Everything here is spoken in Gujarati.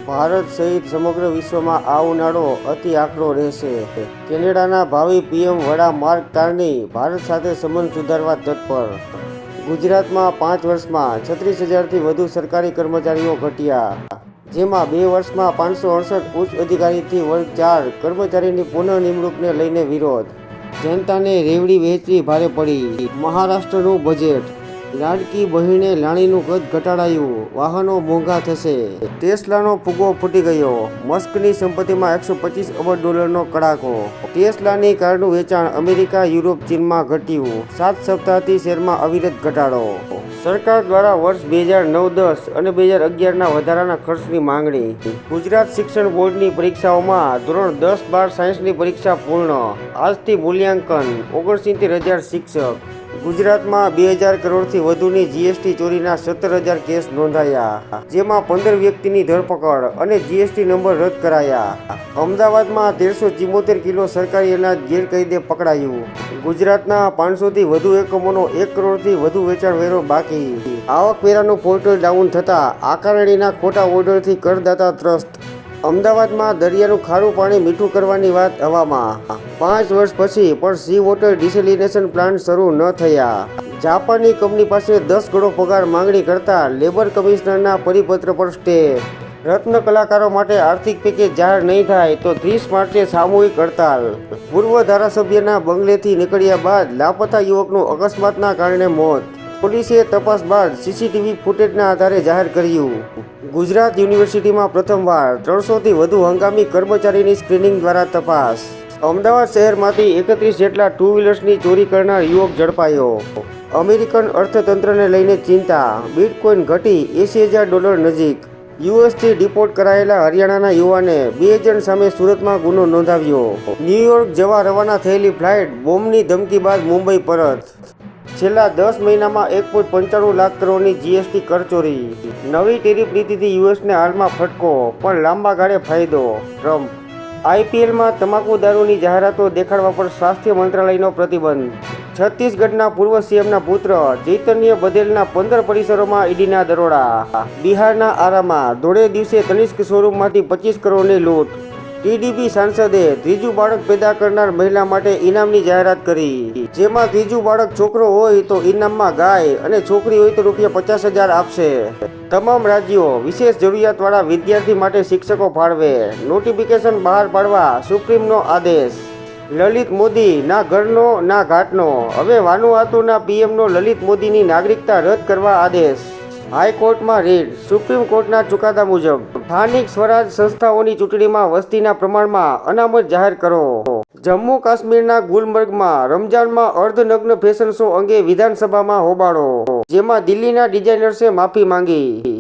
ભારત સહિત સમગ્ર વિશ્વમાં આ ઉનાળો અતિ આકરો રહેશે. કેનેડાના ભાવિ પીએમ વડા માર્ક કાર્ની ભારત સાથે સંબંધ સુધારવા તત્પર. ગુજરાતમાં 5 વર્ષમાં 36,000થી વધુ સરકારી કર્મચારીઓ ઘટ્યા, જેમાં 2 વર્ષમાં 568 ઉચ્ચ અધિકારીથી વર્ગ 4 કર્મચારીની પુનઃ નિમણૂકને લઈને વિરોધ. જનતાને રેવડી વહેંચવી ભારે પડી. મહારાષ્ટ્રનું બજેટ. લાડકી બહેણે લાણીનું કદ ઘટાડાયું, વાહનો મોંઘા થશે. ટેસ્લાનો ફુગ્ગો ફૂટી ગયો. મસ્કની સંપત્તિમાં $125 અબજ કડાકો. ટેસ્લાની કારનું વેચાણ અમેરિકા, યુરોપ, ચીનમાં ઘટ્યું. 7 સપ્તાહથી શેરમાં અવિરત ઘટાડો. સરકાર દ્વારા વર્ષ 2009-10 અને 2011ના વધારાના ખર્ચની માંગણી. ગુજરાત શિક્ષણ બોર્ડની પરીક્ષાઓમાં ધોરણ 10-12 સાયન્સની પરીક્ષા પૂર્ણ. આજથી મૂલ્યાંકન. 69,000 શિક્ષક. ગુજરાતમાં 2,000 કરોડથી વધુની જીએસટી ચોરીના 17,000 કેસ નોંધાયા, જેમાં 15 વ્યક્તિની ધરપકડ અને જીએસટી નંબર રદ કરાયા. અમદાવાદમાં 1,374 કિલો સરકારી અનાજ ગેરકાયદે પકડાયું. ગુજરાતના 500થી વધુ એકમોનો 1 કરોડથી વધુ વેચાણ વેરો બાકી. આવકવેરાનું પોર્ટલ ડાઉન થતાં આકારણીના ખોટા ઓર્ડરથી કરદાતા ત્રસ્ત. અમદાવાદમાં દરિયાનું ખારું પાણી મીઠું કરવાની વાત હવામાં. 5 વર્ષ પછી પણ સી વોટર ડિસેલિનેશન પ્લાન્ટ શરૂ ન થયા. જાપાનની કંપની પાસે 10 ગણો પગાર માંગણી કરતા લેબર કમિશનરના પરિપત્ર પર સ્ટે. રત્ન કલાકારો માટે આર્થિક પેકેજ જાહેર નહીં થાય તો 30 માર્ચે સામૂહિક હડતાલ. પૂર્વ ધારાસભ્યના બંગલેથી નીકળ્યા બાદ લાપતા યુવકનું અકસ્માતના કારણે મોત. પોલીસે તપાસ બાદ સીસીટીવી ફૂટેજના આધારે જાહેર કર્યું. ગુજરાત યુનિવર્સિટીમાં પ્રથમવાર 300થી વધુ હંગામી કર્મચારીની સ્ક્રીનિંગ દ્વારા તપાસ. અમદાવાદ શહેરમાંથી 31 જેટલા 2 વ્હીલર્સની ચોરી કરનાર યુવક ઝડપાયો. અમેરિકન અર્થતંત્રને લઈને ચિંતા. બિટકોઇન ઘટી $80,000 નજીક. યુએસથી ડિપોર્ટ કરાયેલા હરિયાણાના યુવાને 2 જણ સામે સુરતમાં ગુનો નોંધાવ્યો. ન્યૂયોર્ક જવા રવાના થયેલી ફ્લાઇટ બોમ્બની ધમકી બાદ મુંબઈ પરત. છેલ્લા 10 મહિનામાં 1.95 લાખ કરોડની જીએસટી કરચોરી. નવી ટેરિફ નીતિથી યુએસને હાલમાં ફટકો, પણ લાંબા ગાળે ફાયદો. ટ્રમ્પ. આઈપીએલમાં તમાકુ દારૂની જાહેરાતો દેખાડવા પર સ્વાસ્થ્ય મંત્રાલયનો પ્રતિબંધ. છત્તીસગઢના પૂર્વ સીએમના પુત્ર ચૈતન્ય બધેલના 15 પરિસરોમાં ઈડીના દરોડા. બિહારના આરામાં દોઢે દિવસે તનિષ્ક શોરૂમમાંથી 25 કરોડની લૂંટ. ટીડીપી સાંસદે ત્રીજું બાળક પેદા કરનાર મહિલા માટે ઇનામની જાહેરાત કરી, જેમાં ત્રીજું બાળક છોકરો હોય તો ઇનામમાં ગાય અને છોકરી હોય તો ₹50,000 આપશે. તમામ રાજ્યો વિશેષ જરૂરિયાતવાળા વિદ્યાર્થી માટે શિક્ષકો ફાળવે. નોટિફિકેશન બહાર પાડવા સુપ્રીમનો આદેશ. લલિત મોદી ના ઘરનો ના ઘાટનો. હવે વાનુઆતુના પીએમનો લલિત મોદીની નાગરિકતા રદ કરવા આદેશ. હાઈકોર્ટમાં રીટ. સુપ્રીમ કોર્ટના ચુકાદા મુજબ સ્થાનિક સ્વરાજ સંસ્થાઓની ચૂંટણીમાં વસ્તીના પ્રમાણમાં અનામત જાહેર કરો. જમ્મુ કાશ્મીરના ગુલમર્ગમાં રમજાનમાં અર્ધનગ્ન ફેશન શો અંગે વિધાનસભામાં હોબાળો, જેમાં દિલ્હીના ડિઝાઇનર્સે માફી માંગી.